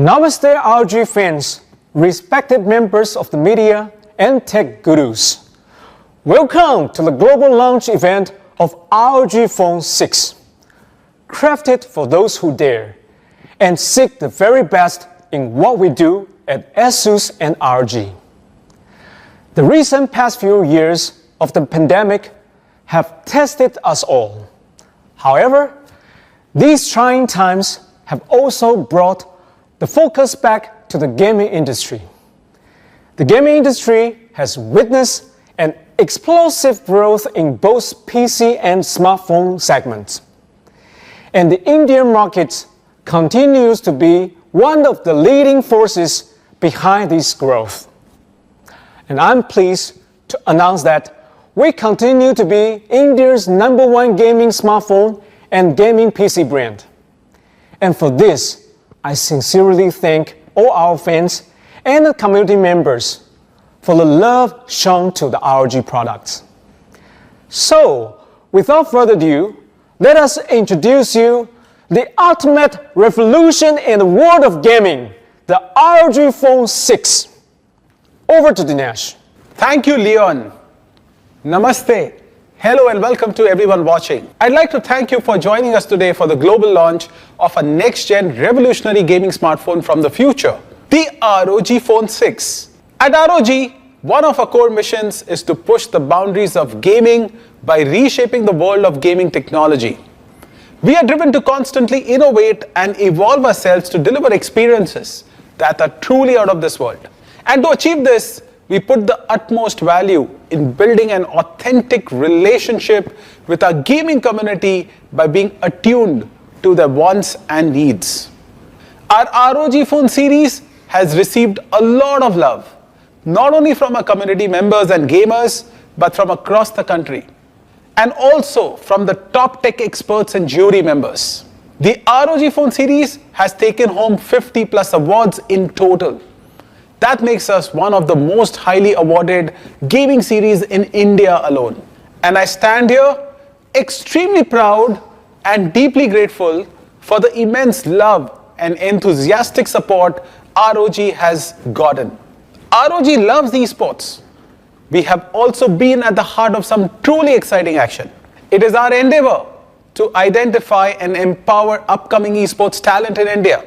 Namaste ROG fans, respected members of the media and tech gurus. Welcome to the global launch event of ROG Phone 6, crafted for those who dare and seek the very best in what we do at ASUS and ROG. The recent past few years of the pandemic have tested us all. However, these trying times have also brought the focus back to the gaming industry. The gaming industry has witnessed an explosive growth in both PC and smartphone segments. And the Indian market continues to be one of the leading forces behind this growth. And I'm pleased to announce that we continue to be India's #1 gaming smartphone and gaming PC brand. And for this, I sincerely thank all our fans and the community members for the love shown to the ROG products. So, without further ado, let us introduce you the ultimate revolution in the world of gaming, the ROG Phone 6. Over to Dinesh. Thank you, Leon. Namaste. Hello and welcome to everyone watching. I'd like to thank you for joining us today for the global launch of a next-gen revolutionary gaming smartphone from the future, the ROG Phone 6. At ROG, one of our core missions is to push the boundaries of gaming by reshaping the world of gaming technology. We are driven to constantly innovate and evolve ourselves to deliver experiences that are truly out of this world. And to achieve this, we put the utmost value in building an authentic relationship with our gaming community by being attuned to their wants and needs. Our ROG Phone series has received a lot of love, not only from our community members and gamers, but from across the country, and also from the top tech experts and jury members. The ROG Phone series has taken home 50 plus awards in total. That makes us one of the most highly awarded gaming series in India alone. And I stand here extremely proud and deeply grateful for the immense love and enthusiastic support ROG has gotten. ROG loves esports. We have also been at the heart of some truly exciting action. It is our endeavor to identify and empower upcoming esports talent in India.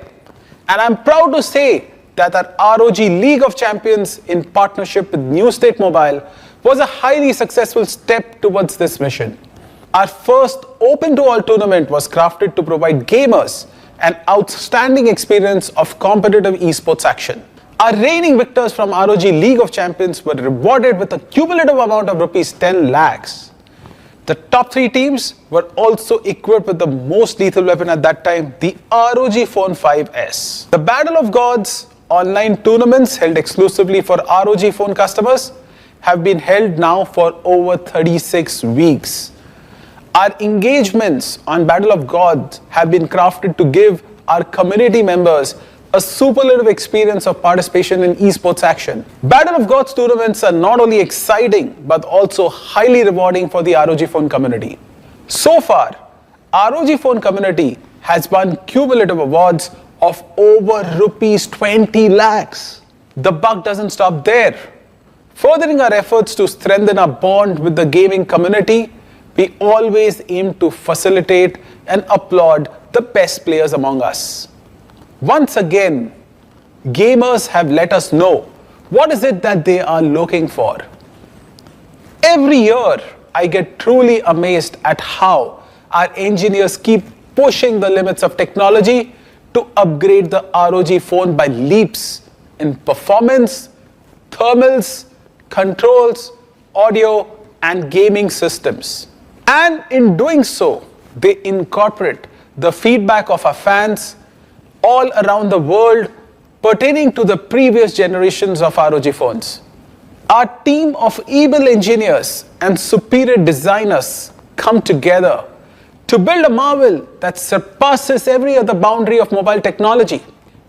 And I'm proud to say that our ROG League of Champions in partnership with New State Mobile was a highly successful step towards this mission. Our first open-to-all tournament was crafted to provide gamers an outstanding experience of competitive esports action. Our reigning victors from ROG League of Champions were rewarded with a cumulative amount of rupees 10 lakhs. The top 3 teams were also equipped with the most lethal weapon at that time, the ROG Phone 5S. The Battle of Gods online tournaments held exclusively for ROG Phone customers have been held now for over 36 weeks. Our engagements on Battle of Gods have been crafted to give our community members a superlative experience of participation in esports action. Battle of Gods tournaments are not only exciting but also highly rewarding for the ROG Phone community. So far, ROG Phone community has won cumulative awards of over rupees 20 lakhs. The buck doesn't stop there. Furthering our efforts to strengthen our bond with the gaming community, we always aim to facilitate and applaud the best players among us. Once again, gamers have let us know what is it that they are looking for. Every year, I get truly amazed at how our engineers keep pushing the limits of technology to upgrade the ROG Phone by leaps in performance, thermals, controls, audio, and gaming systems. And in doing so, they incorporate the feedback of our fans all around the world pertaining to the previous generations of ROG phones. Our team of able engineers and superior designers come together to build a marvel that surpasses every other boundary of mobile technology.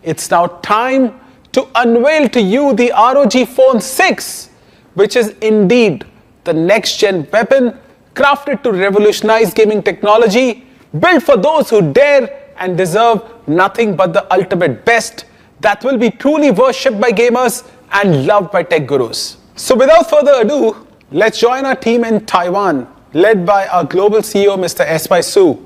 It's now time to unveil to you the ROG Phone 6, which is indeed the next-gen weapon crafted to revolutionize gaming technology, built for those who dare and deserve nothing but the ultimate best, that will be truly worshipped by gamers and loved by tech gurus. So without further ado, let's join our team in Taiwan, led by our global CEO, Mr. S.Y. Su.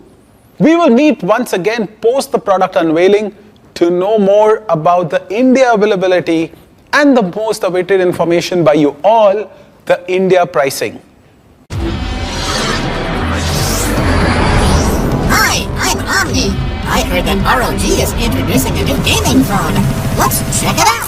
We will meet once again post the product unveiling to know more about the India availability and the most awaited information by you all, the India pricing. Hi, I'm Omni. I heard that ROG is introducing a new gaming phone. Let's check it out.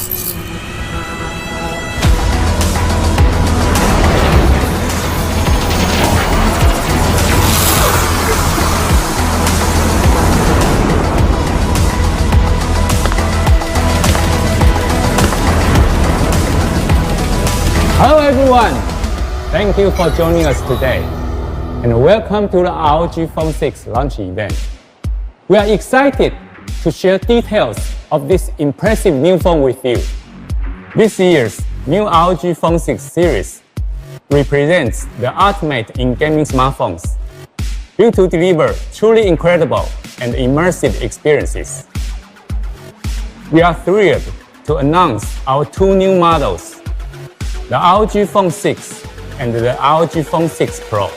Hello everyone! Thank you for joining us today and welcome to the ROG Phone 6 launch event. We are excited to share details of this impressive new phone with you. This year's new ROG Phone 6 series represents the ultimate in gaming smartphones, built to deliver truly incredible and immersive experiences. We are thrilled to announce our two new models, the ROG Phone 6 and the ROG Phone 6 Pro.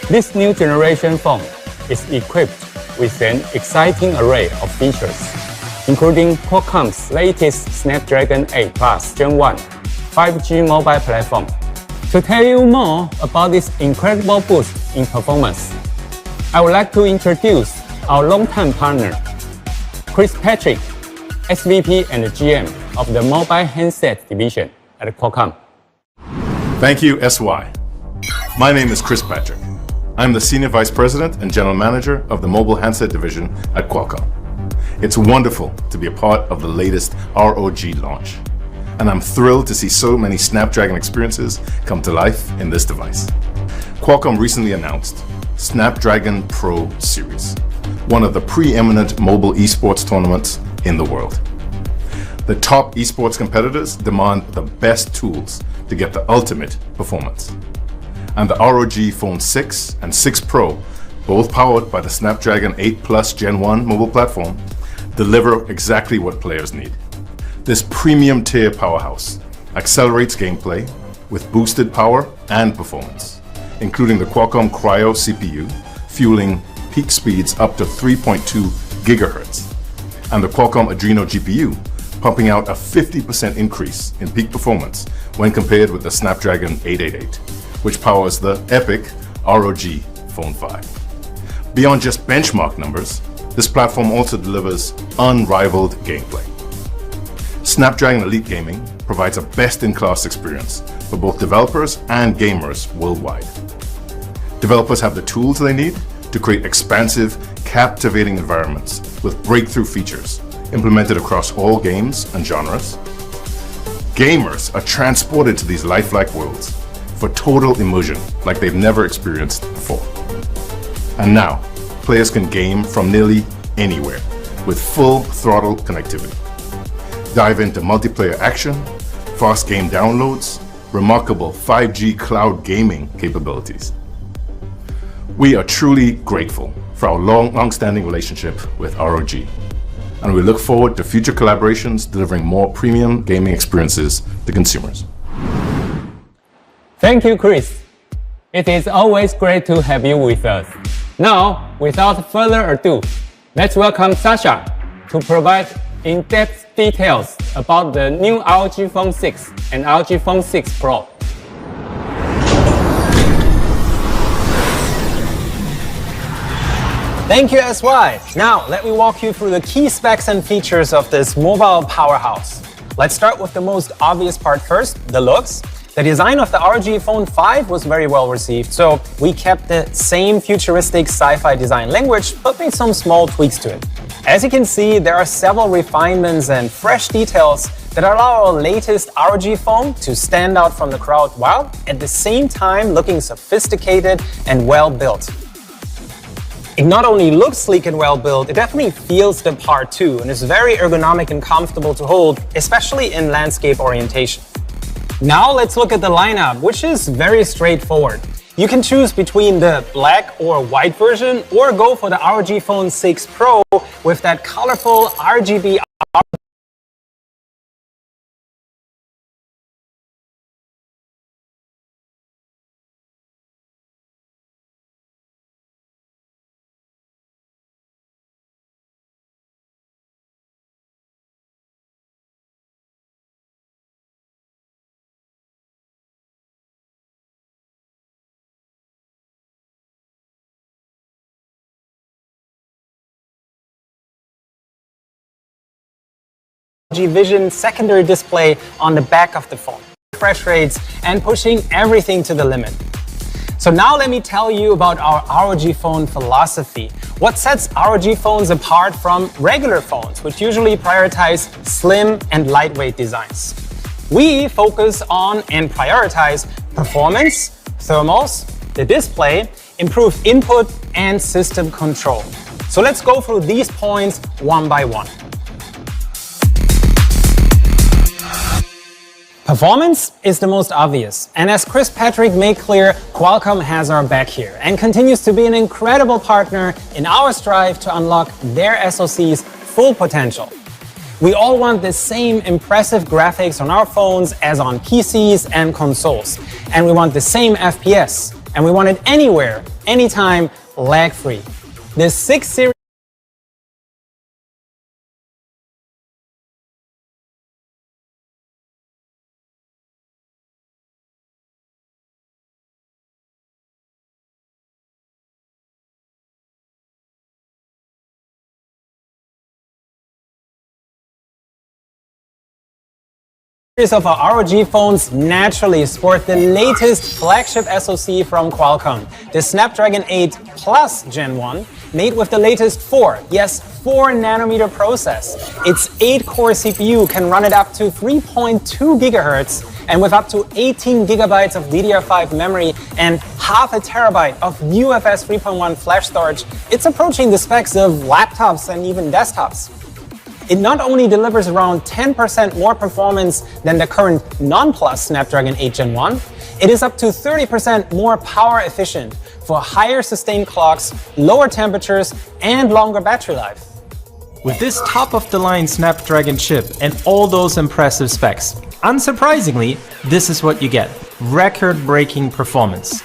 This new generation phone is equipped with an exciting array of features, including Qualcomm's latest Snapdragon 8 Plus Gen 1 5G mobile platform. To tell you more about this incredible boost in performance, I would like to introduce our longtime partner, Chris Patrick, SVP and GM of the Mobile Handset Division at Qualcomm. Thank you, SY. My name is Chris Patrick. I'm the Senior Vice President and General Manager of the Mobile Handset Division at Qualcomm. It's wonderful to be a part of the latest ROG launch, and I'm thrilled to see so many Snapdragon experiences come to life in this device. Qualcomm recently announced Snapdragon Pro Series, one of the preeminent mobile esports tournaments in the world. The top esports competitors demand the best tools to get the ultimate performance. And the ROG Phone 6 and 6 Pro, both powered by the Snapdragon 8 Plus Gen 1 mobile platform, deliver exactly what players need. This premium tier powerhouse accelerates gameplay with boosted power and performance, including the Qualcomm Cryo CPU, fueling peak speeds up to 3.2 gigahertz, and the Qualcomm Adreno GPU, pumping out a 50% increase in peak performance when compared with the Snapdragon 888, which powers the epic ROG Phone 5. Beyond just benchmark numbers, this platform also delivers unrivaled gameplay. Snapdragon Elite Gaming provides a best-in-class experience for both developers and gamers worldwide. Developers have the tools they need to create expansive, captivating environments with breakthrough features implemented across all games and genres. Gamers are transported to these lifelike worlds for total immersion like they've never experienced before. And now, players can game from nearly anywhere with full throttle connectivity. Dive into multiplayer action, fast game downloads, remarkable 5G cloud gaming capabilities. We are truly grateful for our long-standing relationship with ROG, and we look forward to future collaborations delivering more premium gaming experiences to consumers. Thank you, Chris. It is always great to have you with us. Now, without further ado, let's welcome Sasha to provide in-depth details about the new ROG Phone 6 and ROG Phone 6 Pro. Thank you, SY. Now, let me walk you through the key specs and features of this mobile powerhouse. Let's start with the most obvious part first, the looks. The design of the ROG Phone 5 was very well received, so we kept the same futuristic sci-fi design language, but made some small tweaks to it. As you can see, there are several refinements and fresh details that allow our latest ROG phone to stand out from the crowd while at the same time looking sophisticated and well built. It not only looks sleek and well built, it definitely feels the part too, and is very ergonomic and comfortable to hold, especially in landscape orientation. Now let's look at the lineup, which is very straightforward. You can choose between the black or white version, or go for the ROG Phone 6 Pro with that colorful RGB Vision secondary display on the back of the phone. Refresh rates and pushing everything to the limit. So now let me tell you about our ROG Phone philosophy. What sets ROG phones apart from regular phones, which usually prioritize slim and lightweight designs. We focus on and prioritize performance, thermals, the display, improved input, and system control. So let's go through these points one by one. Performance is the most obvious, and as Chris Patrick made clear, Qualcomm has our back here and continues to be an incredible partner in our strive to unlock their SoC's full potential. We all want the same impressive graphics on our phones as on PCs and consoles, and we want the same FPS, and we want it anywhere, anytime, lag-free. The 6 series of our ROG phones naturally sport the latest flagship SoC from Qualcomm, the Snapdragon 8 Plus Gen 1, made with the latest 4 nanometer process. Its 8-core CPU can run it up to 3.2 gigahertz, and with up to 18 gigabytes of DDR5 memory and half a terabyte of UFS 3.1 flash storage, it's approaching the specs of laptops and even desktops. It not only delivers around 10% more performance than the current non-Plus Snapdragon 8 Gen 1, it is up to 30% more power efficient for higher sustained clocks, lower temperatures, and longer battery life. With this top-of-the-line Snapdragon chip and all those impressive specs, unsurprisingly, this is what you get: record-breaking performance.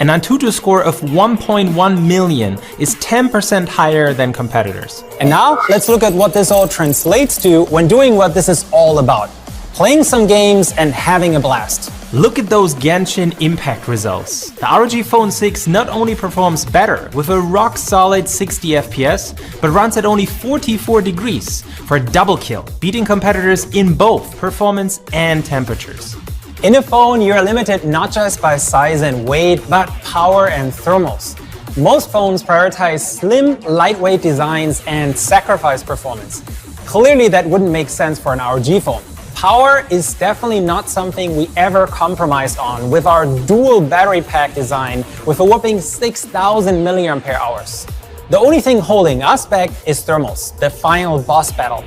An Antutu score of 1.1 million is 10% higher than competitors. And now, let's look at what this all translates to when doing what this is all about: playing some games and having a blast. Look at those Genshin Impact results. The ROG Phone 6 not only performs better with a rock-solid 60 FPS, but runs at only 44 degrees for a double kill, beating competitors in both performance and temperatures. In a phone, you're limited not just by size and weight, but power and thermals. Most phones prioritize slim, lightweight designs and sacrifice performance. Clearly, that wouldn't make sense for an ROG phone. Power is definitely not something we ever compromised on with our dual battery pack design with a whopping 6,000 milliampere hours. The only thing holding us back is thermals, the final boss battle.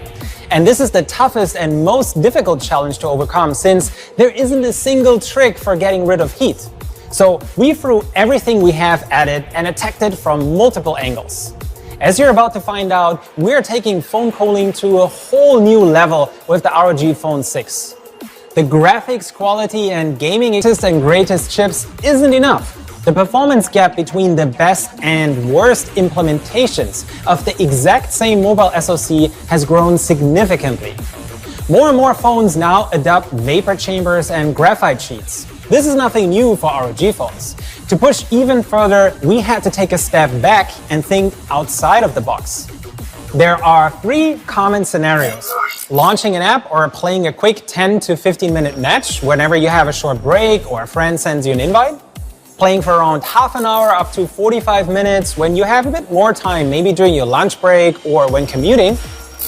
And this is the toughest and most difficult challenge to overcome, since there isn't a single trick for getting rid of heat. So we threw everything we have at it and attacked it from multiple angles. As you're about to find out, we're taking phone cooling to a whole new level with the ROG Phone 6. The graphics quality and gaming latest and greatest chips isn't enough. The performance gap between the best and worst implementations of the exact same mobile SoC has grown significantly. More and more phones now adopt vapor chambers and graphite sheets. This is nothing new for ROG phones. To push even further, we had to take a step back and think outside of the box. There are 3 common scenarios: launching an app or playing a quick 10 to 15-minute match whenever you have a short break or a friend sends you an invite; playing for around half an hour up to 45 minutes when you have a bit more time, maybe during your lunch break or when commuting;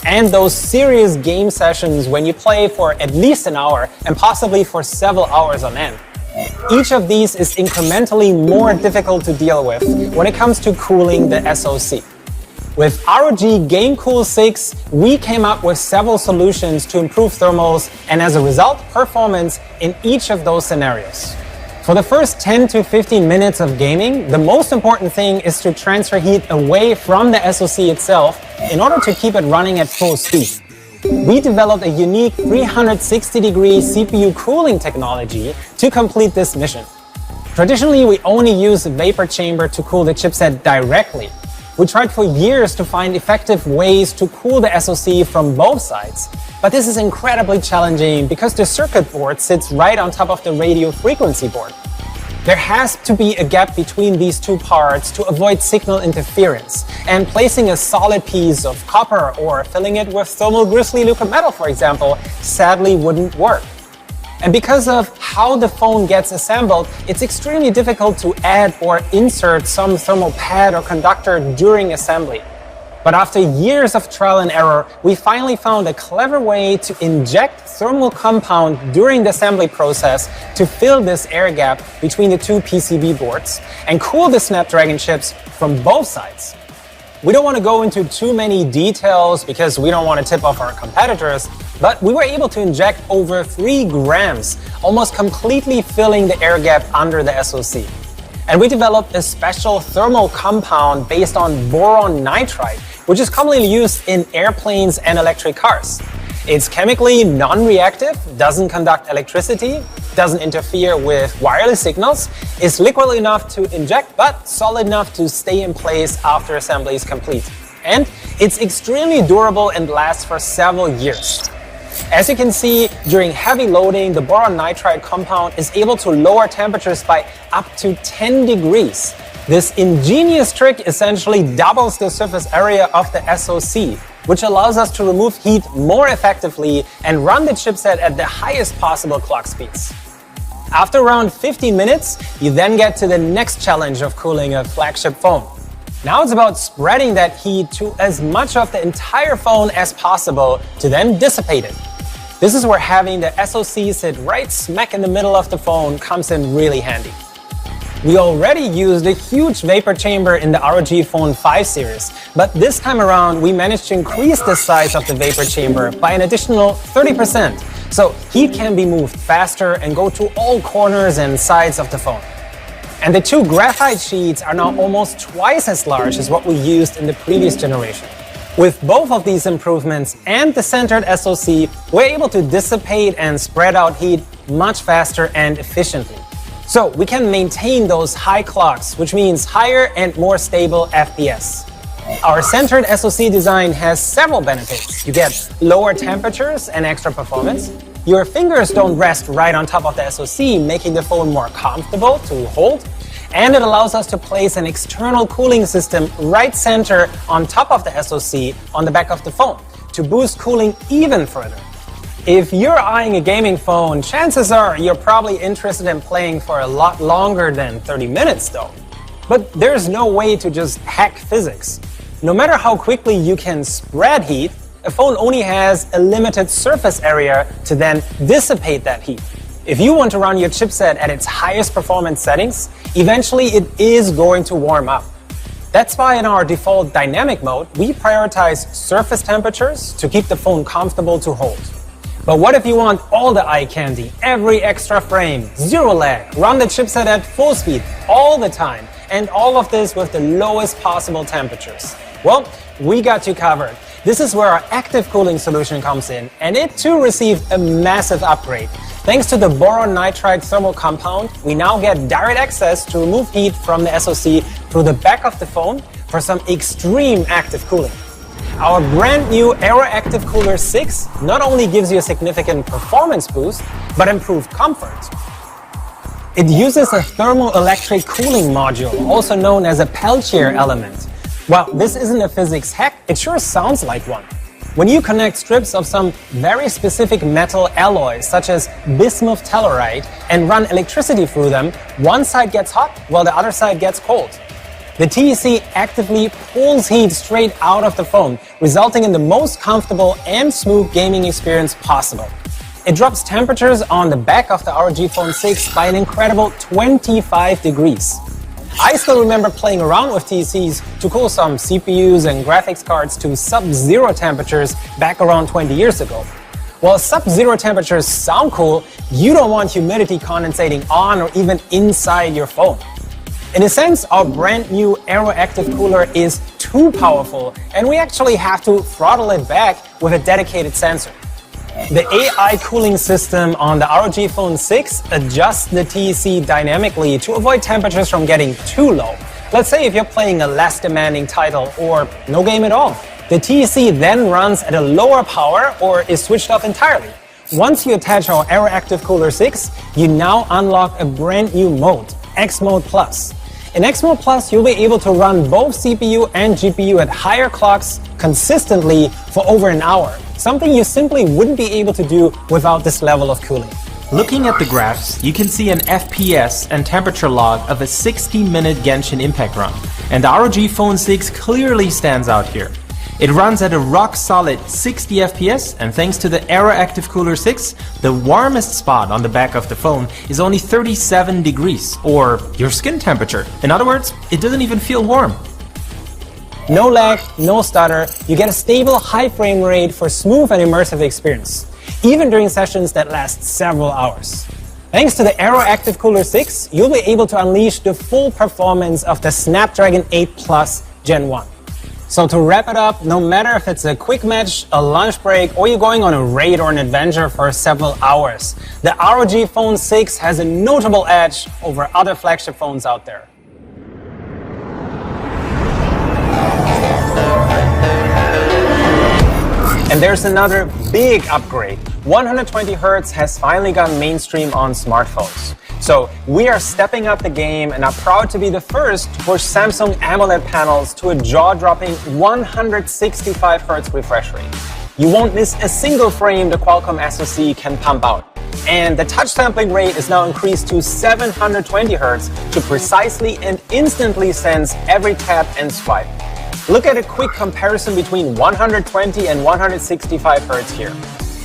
and those serious game sessions when you play for at least an hour and possibly for several hours on end. Each of these is incrementally more difficult to deal with when it comes to cooling the SoC. With ROG GameCool 6, we came up with several solutions to improve thermals and, as a result, performance in each of those scenarios. For the first 10 to 15 minutes of gaming, the most important thing is to transfer heat away from the SoC itself in order to keep it running at full speed. We developed a unique 360-degree CPU cooling technology to complete this mission. Traditionally, we only use a vapor chamber to cool the chipset directly. We tried for years to find effective ways to cool the SoC from both sides, but this is incredibly challenging because the circuit board sits right on top of the radio frequency board. There has to be a gap between these two parts to avoid signal interference, and placing a solid piece of copper or filling it with thermal grizzly liquid metal, for example, sadly wouldn't work. And because of how the phone gets assembled, it's extremely difficult to add or insert some thermal pad or conductor during assembly. But after years of trial and error, we finally found a clever way to inject thermal compound during the assembly process to fill this air gap between the two PCB boards and cool the Snapdragon chips from both sides. We don't want to go into too many details because we don't want to tip off our competitors, but we were able to inject over 3 grams, almost completely filling the air gap under the SoC. And we developed a special thermal compound based on boron nitride, which is commonly used in airplanes and electric cars. It's chemically non-reactive, doesn't conduct electricity, doesn't interfere with wireless signals, is liquid enough to inject, but solid enough to stay in place after assembly is complete. And it's extremely durable and lasts for several years. As you can see, during heavy loading, the boron nitride compound is able to lower temperatures by up to 10 degrees. This ingenious trick essentially doubles the surface area of the SoC, which allows us to remove heat more effectively and run the chipset at the highest possible clock speeds. After around 15 minutes, you then get to the next challenge of cooling a flagship phone. Now it's about spreading that heat to as much of the entire phone as possible to then dissipate it. This is where having the SoC sit right smack in the middle of the phone comes in really handy. We already used a huge vapor chamber in the ROG Phone 5 series, but this time around we managed to increase the size of the vapor chamber by an additional 30%, so heat can be moved faster and go to all corners and sides of the phone. And the 2 graphite sheets are now almost twice as large as what we used in the previous generation. With both of these improvements and the centered SoC, we're able to dissipate and spread out heat much faster and efficiently. So we can maintain those high clocks, which means higher and more stable FPS. Our centered SoC design has several benefits. You get lower temperatures and extra performance. Your fingers don't rest right on top of the SoC, making the phone more comfortable to hold. And it allows us to place an external cooling system right center on top of the SoC on the back of the phone to boost cooling even further. If you're eyeing a gaming phone, chances are you're probably interested in playing for a lot longer than 30 minutes though. But there's no way to just hack physics. No matter how quickly you can spread heat, a phone only has a limited surface area to then dissipate that heat. If you want to run your chipset at its highest performance settings, eventually it is going to warm up. That's why in our default dynamic mode, we prioritize surface temperatures to keep the phone comfortable to hold. But what if you want all the eye candy, every extra frame, zero lag, run the chipset at full speed all the time, and all of this with the lowest possible temperatures? Well, we got you covered. This is where our active cooling solution comes in, and it too received a massive upgrade. Thanks to the boron nitride thermal compound, we now get direct access to remove heat from the SoC through the back of the phone for some extreme active cooling. Our brand new Aero Active Cooler 6 not only gives you a significant performance boost, but improved comfort. It uses a thermoelectric cooling module, also known as a Peltier element. While this isn't a physics hack, it sure sounds like one. When you connect strips of some very specific metal alloys, such as bismuth telluride, and run electricity through them, one side gets hot while the other side gets cold. The TEC actively pulls heat straight out of the phone, resulting in the most comfortable and smooth gaming experience possible. It drops temperatures on the back of the ROG Phone 6 by an incredible 25 degrees. I still remember playing around with TECs to cool some CPUs and graphics cards to sub-zero temperatures back around 20 years ago. While sub-zero temperatures sound cool, you don't want humidity condensating on or even inside your phone. In a sense, our brand new Aero Active Cooler is too powerful, and we actually have to throttle it back with a dedicated sensor. The AI cooling system on the ROG Phone 6 adjusts the TEC dynamically to avoid temperatures from getting too low. Let's say if you're playing a less demanding title or no game at all. The TEC then runs at a lower power or is switched off entirely. Once you attach our Aero Active Cooler 6, you now unlock a brand new mode, X Mode Plus. In X Mode Plus, you'll be able to run both CPU and GPU at higher clocks consistently for over an hour, something you simply wouldn't be able to do without this level of cooling. Looking at the graphs, you can see an FPS and temperature log of a 60-minute Genshin Impact run, and the ROG Phone 6 clearly stands out here. It runs at a rock-solid 60 FPS, and thanks to the Aero Active Cooler 6, the warmest spot on the back of the phone is only 37 degrees, or your skin temperature. In other words, it doesn't even feel warm. No lag, no stutter, you get a stable high frame rate for smooth and immersive experience, even during sessions that last several hours. Thanks to the Aero Active Cooler 6, you'll be able to unleash the full performance of the Snapdragon 8 Plus Gen 1. So to wrap it up, no matter if it's a quick match, a lunch break, or you're going on a raid or an adventure for several hours, the ROG Phone 6 has a notable edge over other flagship phones out there. And there's another big upgrade. 120Hz has finally gone mainstream on smartphones. So we are stepping up the game and are proud to be the first to push Samsung AMOLED panels to a jaw-dropping 165Hz refresh rate. You won't miss a single frame the Qualcomm SoC can pump out. And the touch sampling rate is now increased to 720Hz to precisely and instantly sense every tap and swipe. Look at a quick comparison between 120 and 165Hz here.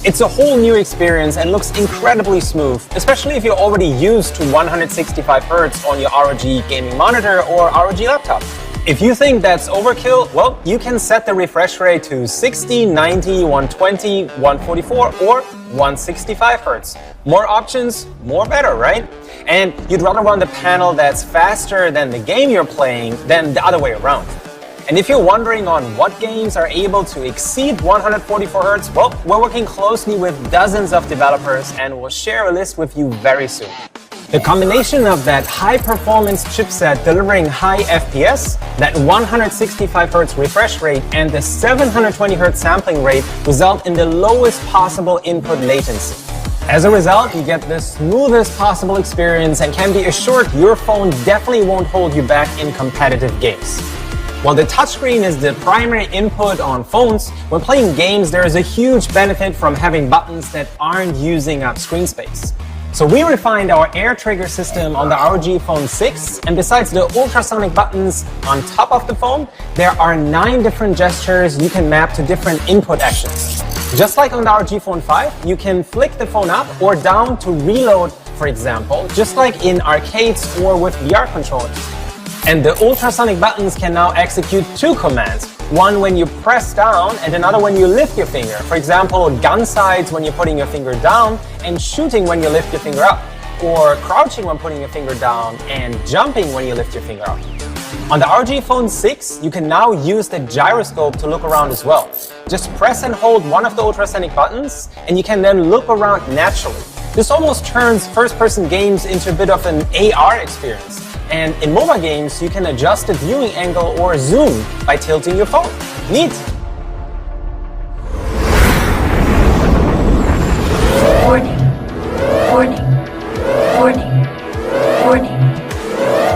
It's a whole new experience and looks incredibly smooth, especially if you're already used to 165Hz on your ROG gaming monitor or ROG laptop. If you think that's overkill, well, you can set the refresh rate to 60, 90, 120, 144, or 165Hz. More options, more better, right? And you'd rather run the panel that's faster than the game you're playing than the other way around. And if you're wondering on what games are able to exceed 144Hz, well, we're working closely with dozens of developers and we'll share a list with you very soon. The combination of that high-performance chipset delivering high FPS, that 165Hz refresh rate, and the 720Hz sampling rate result in the lowest possible input latency. As a result, you get the smoothest possible experience and can be assured your phone definitely won't hold you back in competitive games. While the touchscreen is the primary input on phones, when playing games there is a huge benefit from having buttons that aren't using up screen space. So we refined our air trigger system on the ROG Phone 6, and besides the ultrasonic buttons on top of the phone, there are 9 different gestures you can map to different input actions. Just like on the ROG Phone 5, you can flick the phone up or down to reload, for example, just like in arcades or with VR controllers. And the ultrasonic buttons can now execute 2 commands, one when you press down and another when you lift your finger. For example, gun sights when you're putting your finger down and shooting when you lift your finger up, or crouching when putting your finger down and jumping when you lift your finger up. On the ROG Phone 6, you can now use the gyroscope to look around as well. Just press and hold one of the ultrasonic buttons and you can then look around naturally. This almost turns first-person games into a bit of an AR experience. And in mobile games, you can adjust the viewing angle or zoom by tilting your phone. Neat! Warning. Warning. Warning. Warning.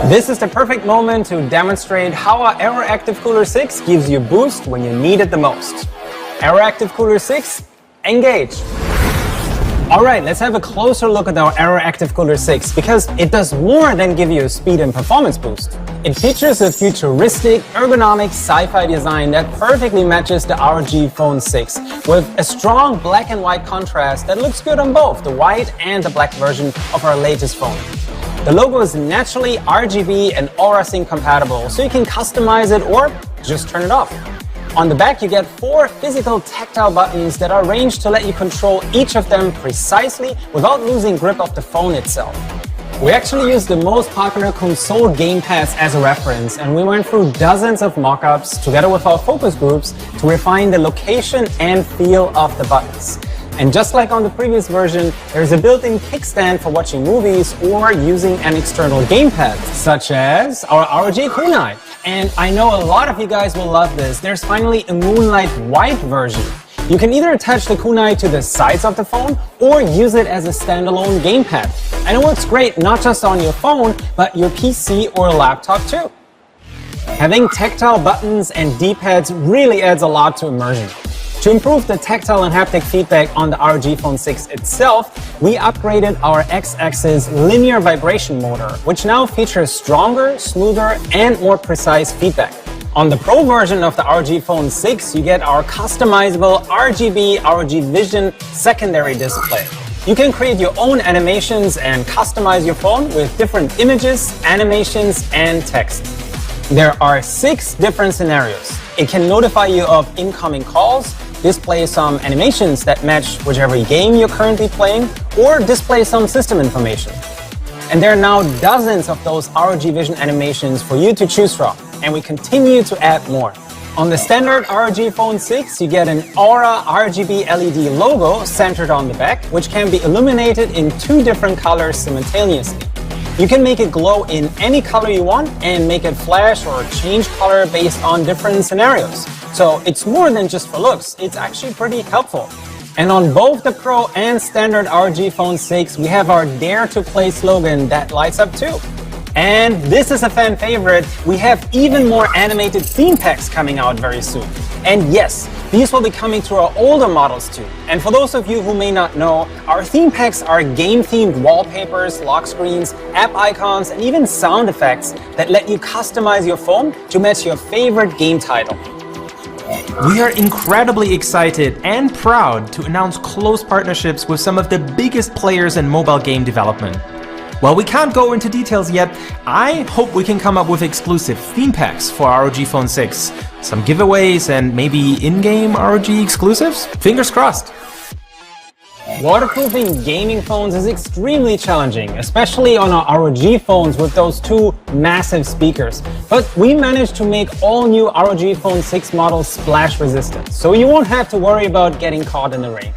This is the perfect moment to demonstrate how our Aero Active Cooler 6 gives you a boost when you need it the most. Aero Active Cooler 6, engage! Alright, let's have a closer look at our Aero Active Cooler 6 because it does more than give you a speed and performance boost. It features a futuristic, ergonomic sci-fi design that perfectly matches the ROG Phone 6 with a strong black and white contrast that looks good on both the white and the black version of our latest phone. The logo is naturally RGB and Aura Sync compatible, so you can customize it or just turn it off. On the back, you get 4 physical tactile buttons that are arranged to let you control each of them precisely without losing grip of the phone itself. We actually used the most popular console gamepads as a reference, and we went through dozens of mock-ups together with our focus groups to refine the location and feel of the buttons. And just like on the previous version, there's a built-in kickstand for watching movies or using an external gamepad, such as our ROG Kunai. And I know a lot of you guys will love this. There's finally a Moonlight White version. You can either attach the kunai to the sides of the phone or use it as a standalone gamepad. And it works great not just on your phone, but your PC or laptop too. Having tactile buttons and D-pads really adds a lot to immersion. To improve the tactile and haptic feedback on the ROG Phone 6 itself, we upgraded our X-axis linear vibration motor, which now features stronger, smoother, and more precise feedback. On the Pro version of the ROG Phone 6, you get our customizable RGB ROG Vision secondary display. You can create your own animations and customize your phone with different images, animations, and text. There are 6 different scenarios. It can notify you of incoming calls, display some animations that match whichever game you're currently playing, or display some system information. And there are now dozens of those ROG Vision animations for you to choose from, and we continue to add more. On the standard ROG Phone 6, you get an Aura RGB LED logo centered on the back, which can be illuminated in 2 different colors simultaneously. You can make it glow in any color you want and make it flash or change color based on different scenarios. So it's more than just for looks, it's actually pretty helpful. And on both the Pro and standard ROG Phone 6, we have our Dare to Play slogan that lights up too. And this is a fan favorite, we have even more animated theme packs coming out very soon. And yes, these will be coming to our older models too. And for those of you who may not know, our theme packs are game-themed wallpapers, lock screens, app icons, and even sound effects that let you customize your phone to match your favorite game title. We are incredibly excited and proud to announce close partnerships with some of the biggest players in mobile game development. While we can't go into details yet, I hope we can come up with exclusive theme packs for ROG Phone 6, some giveaways, and maybe in-game ROG exclusives? Fingers crossed! Waterproofing gaming phones is extremely challenging, especially on our ROG phones with those 2 massive speakers. But we managed to make all new ROG Phone 6 models splash resistant, so you won't have to worry about getting caught in the rain.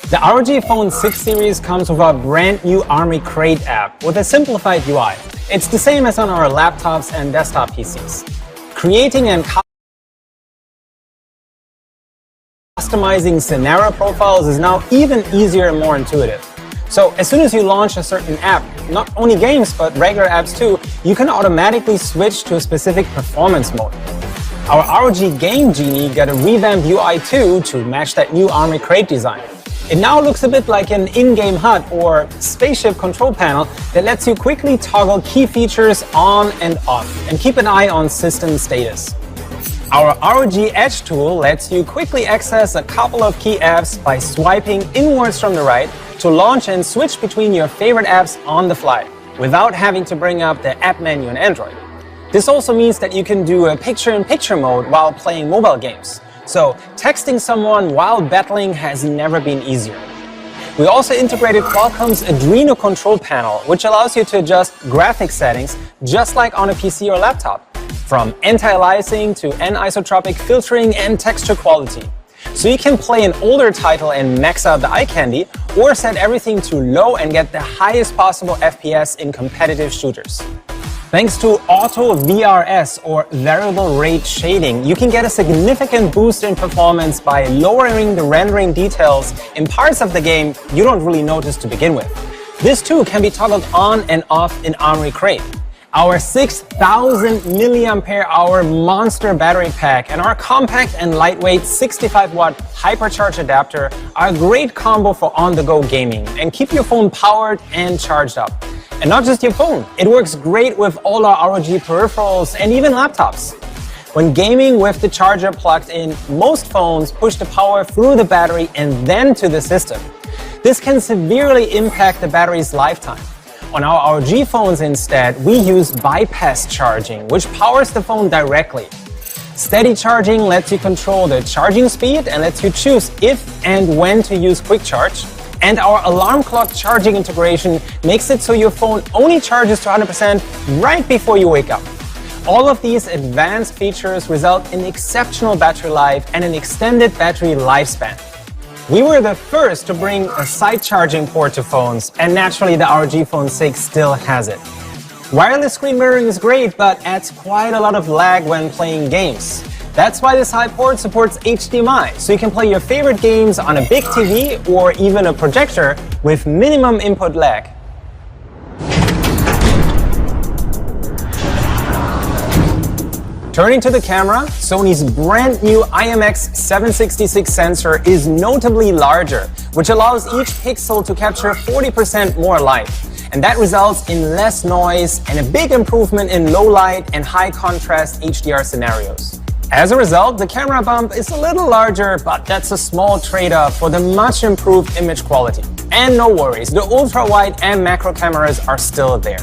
The ROG Phone 6 series comes with a brand new Army Crate app with a simplified UI. It's the same as on our laptops and desktop PCs. Creating and customizing scenario profiles is now even easier and more intuitive. So as soon as you launch a certain app, not only games but regular apps too, you can automatically switch to a specific performance mode. Our ROG Game Genie got a revamped UI too to match that new Army Crate design. It now looks a bit like an in-game HUD or spaceship control panel that lets you quickly toggle key features on and off and keep an eye on system status. Our ROG Edge tool lets you quickly access a couple of key apps by swiping inwards from the right to launch and switch between your favorite apps on the fly, without having to bring up the app menu in Android. This also means that you can do a picture-in-picture mode while playing mobile games. So texting someone while battling has never been easier. We also integrated Qualcomm's Adreno control panel, which allows you to adjust graphics settings just like on a PC or laptop, from anti-aliasing to anisotropic filtering and texture quality. So you can play an older title and max out the eye candy, or set everything to low and get the highest possible FPS in competitive shooters. Thanks to Auto VRS, or Variable Rate Shading, you can get a significant boost in performance by lowering the rendering details in parts of the game you don't really notice to begin with. This too can be toggled on and off in Army Crate. Our 6,000 mAh monster battery pack and our compact and lightweight 65-watt hypercharge adapter are a great combo for on-the-go gaming and keep your phone powered and charged up. And not just your phone, it works great with all our ROG peripherals and even laptops. When gaming with the charger plugged in, most phones push the power through the battery and then to the system. This can severely impact the battery's lifetime. On our ROG phones instead, we use bypass charging, which powers the phone directly. Steady charging lets you control the charging speed and lets you choose if and when to use quick charge. And our alarm clock charging integration makes it so your phone only charges to 100% right before you wake up. All of these advanced features result in exceptional battery life and an extended battery lifespan. We were the first to bring a side charging port to phones, and naturally the ROG Phone 6 still has it. Wireless screen mirroring is great, but adds quite a lot of lag when playing games. That's why this high port supports HDMI, so you can play your favorite games on a big TV or even a projector with minimum input lag. Turning to the camera, Sony's brand new IMX766 sensor is notably larger, which allows each pixel to capture 40% more light. And that results in less noise and a big improvement in low light and high contrast HDR scenarios. As a result, the camera bump is a little larger, but that's a small trade-off for the much improved image quality. And no worries, the ultra-wide and macro cameras are still there.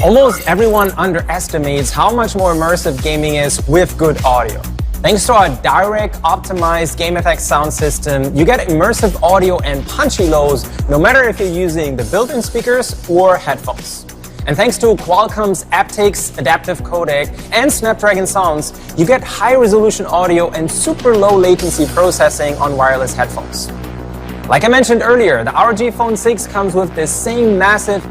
Almost everyone underestimates how much more immersive gaming is with good audio. Thanks to our direct optimized GameFX sound system, you get immersive audio and punchy lows no matter if you're using the built-in speakers or headphones. And thanks to Qualcomm's aptX adaptive codec and Snapdragon sounds, you get high-resolution audio and super low latency processing on wireless headphones. Like I mentioned earlier, the ROG Phone 6 comes with the same massive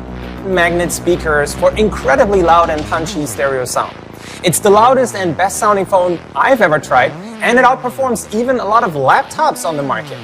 magnet speakers for incredibly loud and punchy stereo sound. It's the loudest and best sounding phone I've ever tried, and it outperforms even a lot of laptops on the market.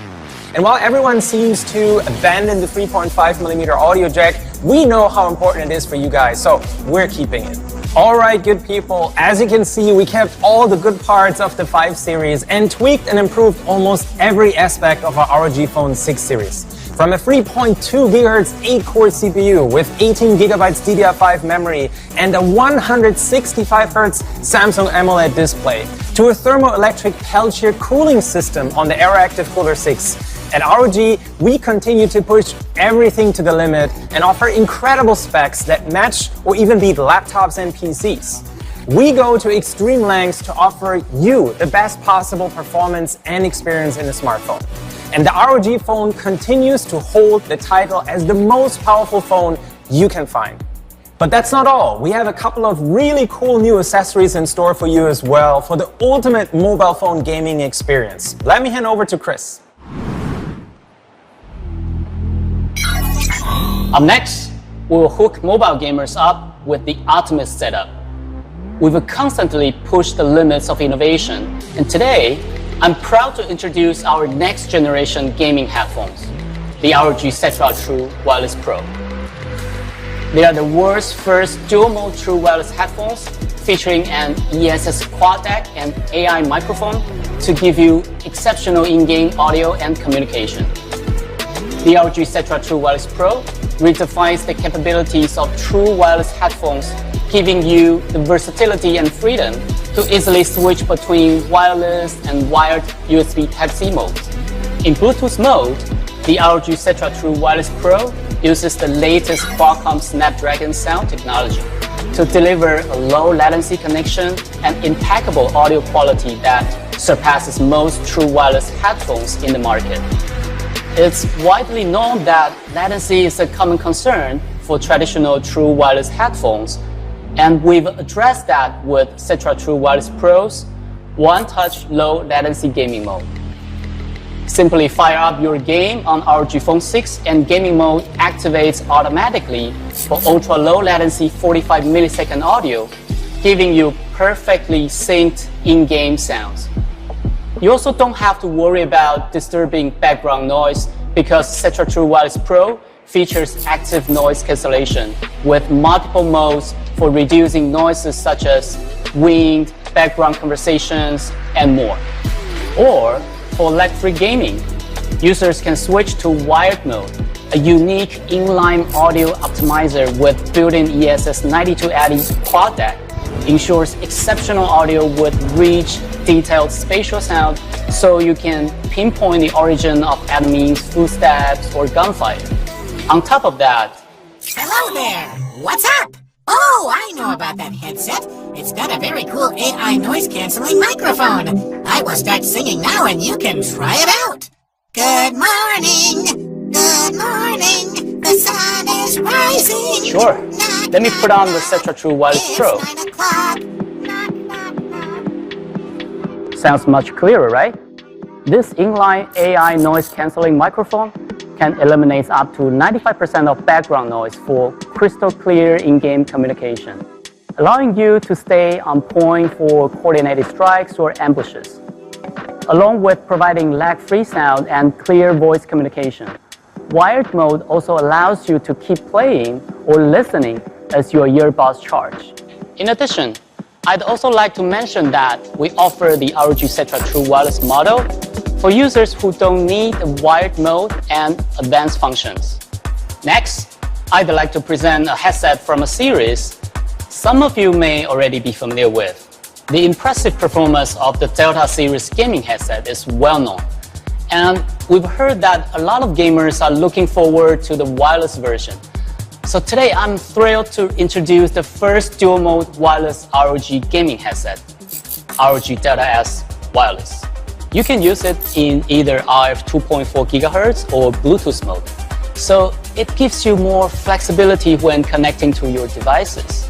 And while everyone seems to abandon the 3.5mm audio jack, we know how important it is for you guys, so we're keeping it. Alright, good people, as you can see, we kept all the good parts of the 5 series and tweaked and improved almost every aspect of our ROG Phone 6 series. From a 3.2 GHz 8-core CPU with 18 GB DDR5 memory and a 165 Hz Samsung AMOLED display, to a thermoelectric Peltier cooling system on the AirActive Cooler 6. At ROG, we continue to push everything to the limit and offer incredible specs that match or even beat laptops and PCs. We go to extreme lengths to offer you the best possible performance and experience in a smartphone. And the ROG Phone continues to hold the title as the most powerful phone you can find. But that's not all. We have a couple of really cool new accessories in store for you as well for the ultimate mobile phone gaming experience. Let me hand over to Chris. Up next, we will hook mobile gamers up with the ultimate setup. We will constantly push the limits of innovation, and today, I'm proud to introduce our next generation gaming headphones, the ROG Cetra True Wireless Pro. They are the world's first dual-mode true wireless headphones featuring an ESS quad deck and AI microphone to give you exceptional in-game audio and communication. The ROG Cetra True Wireless Pro redefines the capabilities of true wireless headphones, giving you the versatility and freedom to easily switch between wireless and wired USB Type-C modes. In Bluetooth mode, the ROG Cetra True Wireless Pro uses the latest Qualcomm Snapdragon sound technology to deliver a low latency connection and impeccable audio quality that surpasses most true wireless headphones in the market. It's widely known that latency is a common concern for traditional true wireless headphones, and we've addressed that with Cetra True Wireless Pro's one-touch low latency gaming mode. Simply fire up your game on ROG Phone 6 and gaming mode activates automatically for ultra-low latency 45 millisecond audio, giving you perfectly synced in-game sounds. You also don't have to worry about disturbing background noise because Cetra True Wireless Pro features active noise cancellation with multiple modes for reducing noises such as wind, background conversations, and more. Or for lag-free gaming, users can switch to wired mode, a unique inline audio optimizer with built-in ESS 9280 quad deck ensures exceptional audio with rich, detailed spatial sound so you can pinpoint the origin of enemies, footsteps, or gunfire. On top of that, Hello there! What's up? Oh, I know about that headset. It's got a very cool AI noise-canceling microphone. I will start singing now and you can try it out. Good morning! Good morning! The sun is rising! sure, let me put on the Cetra True Wireless Pro. It's 9 o'clock. Sounds much clearer, right? This inline AI noise-canceling microphone can eliminate up to 95% of background noise for crystal clear in-game communication. allowing you to stay on point for coordinated strikes or ambushes, along with providing lag-free sound and clear voice communication. Wired mode also allows you to keep playing or listening as your earbuds charge. In addition, I'd also like to mention that we offer the ROG Cetra True Wireless model for users who don't need a wired mode and advanced functions. Next, I'd like to present a headset from a series some of you may already be familiar with. The impressive performance of the Delta series gaming headset is well known, and we've heard that a lot of gamers are looking forward to the wireless version. So today I'm thrilled to introduce the first dual-mode wireless ROG gaming headset, ROG Delta S Wireless. You can use it in either RF 2.4 GHz or Bluetooth mode, so it gives you more flexibility when connecting to your devices.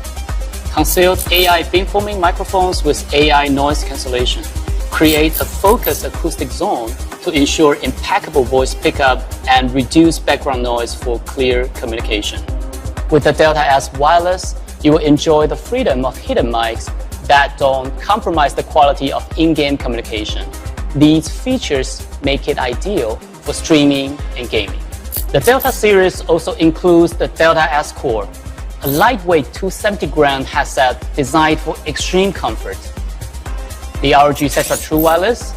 Concealed AI beamforming microphones with AI noise cancellation create a focused acoustic zone to ensure impeccable voice pickup and reduce background noise for clear communication. With the Delta S Wireless, you will enjoy the freedom of hidden mics that don't compromise the quality of in-game communication. These features make it ideal for streaming and gaming. The Delta series also includes the Delta S Core, a lightweight 270-gram headset designed for extreme comfort. The ROG Cetra True Wireless,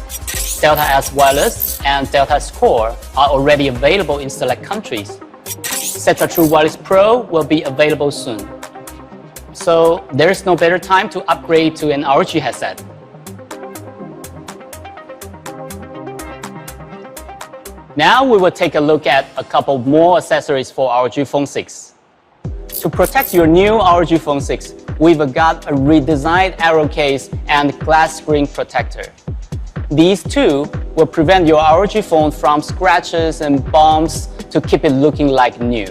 Delta S Wireless, and Delta S Core are already available in select countries. Cetra True Wireless Pro will be available soon. So there's no better time to upgrade to an ROG headset. Now we will take a look at a couple more accessories for ROG Phone 6. To protect your new ROG Phone 6, we've got a redesigned arrow case and glass screen protector. These two will prevent your ROG phone from scratches and bumps to keep it looking like new.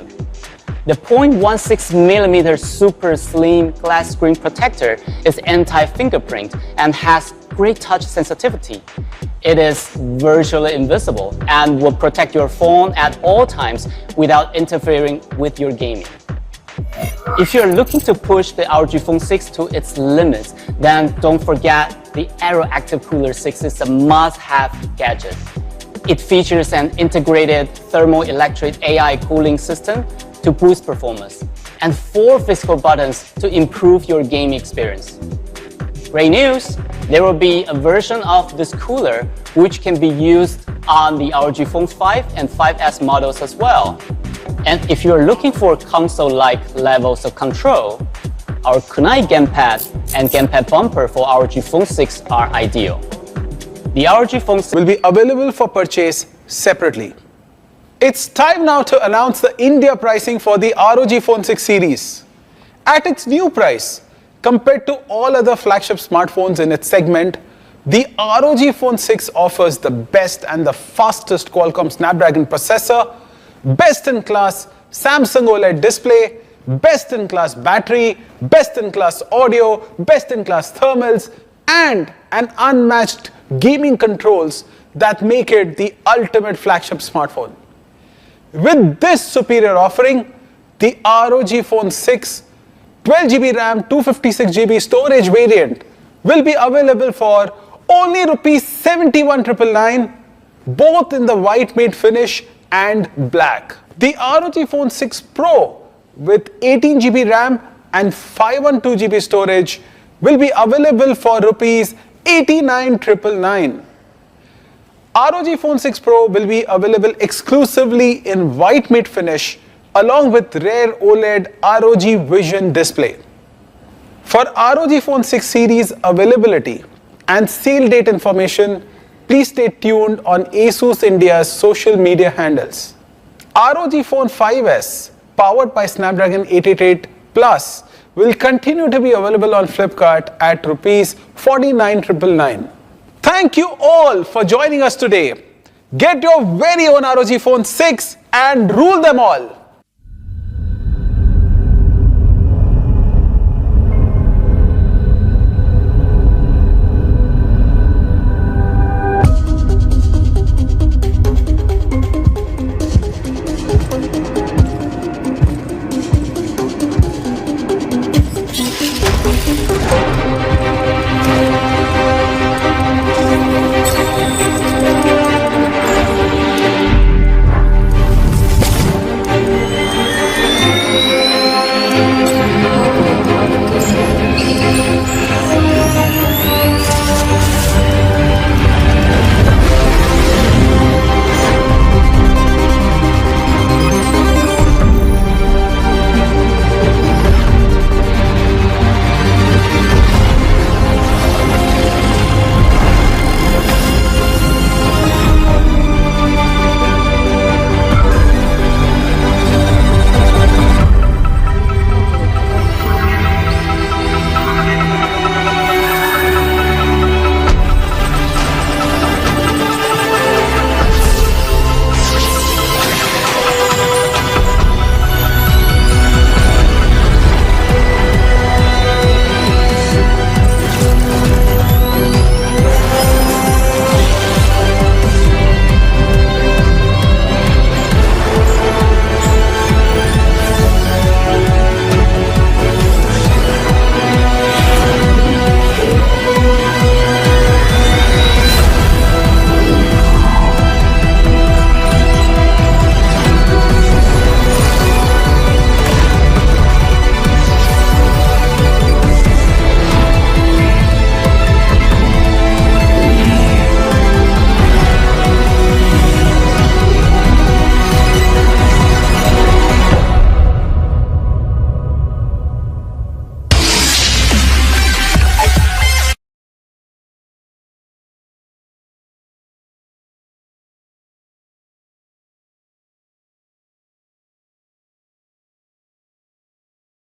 The 0.16mm super slim glass screen protector is anti-fingerprint and has great touch sensitivity. It is virtually invisible and will protect your phone at all times without interfering with your gaming. If you're looking to push the ROG Phone 6 to its limits, then don't forget the Aero Active Cooler 6 is a must-have gadget. It features an integrated thermoelectric AI cooling system to boost performance, and 4 physical buttons to improve your gaming experience. Great news! There will be a version of this cooler which can be used on the ROG Phone 5 and 5S models as well. And if you're looking for console-like levels of control, our kunai gamepad and gamepad bumper for ROG Phone 6 are ideal. The ROG Phone 6 will be available for purchase separately. It's time now to announce the India pricing for the ROG Phone 6 series. At its new price, compared to all other flagship smartphones in its segment, the ROG Phone 6 offers the best and the fastest Qualcomm Snapdragon processor, best-in-class Samsung OLED display, best-in-class battery, best-in-class audio, best-in-class thermals, and an unmatched gaming controls that make it the ultimate flagship smartphone. With this superior offering, the ROG Phone 6 12GB RAM 256GB storage variant will be available for only ₹71,999, both in the white matte finish and black. The ROG Phone 6 Pro with 18GB RAM and 512GB storage will be available for ₹89,999. ROG Phone 6 Pro will be available exclusively in white matte finish along with rare OLED ROG Vision display. For ROG Phone 6 series availability and sale date information, please stay tuned on ASUS India's social media handles. ROG Phone 5S, powered by Snapdragon 888 Plus, will continue to be available on Flipkart at ₹49,999. Thank you all for joining us today. Get your very own ROG Phone 6 and rule them all.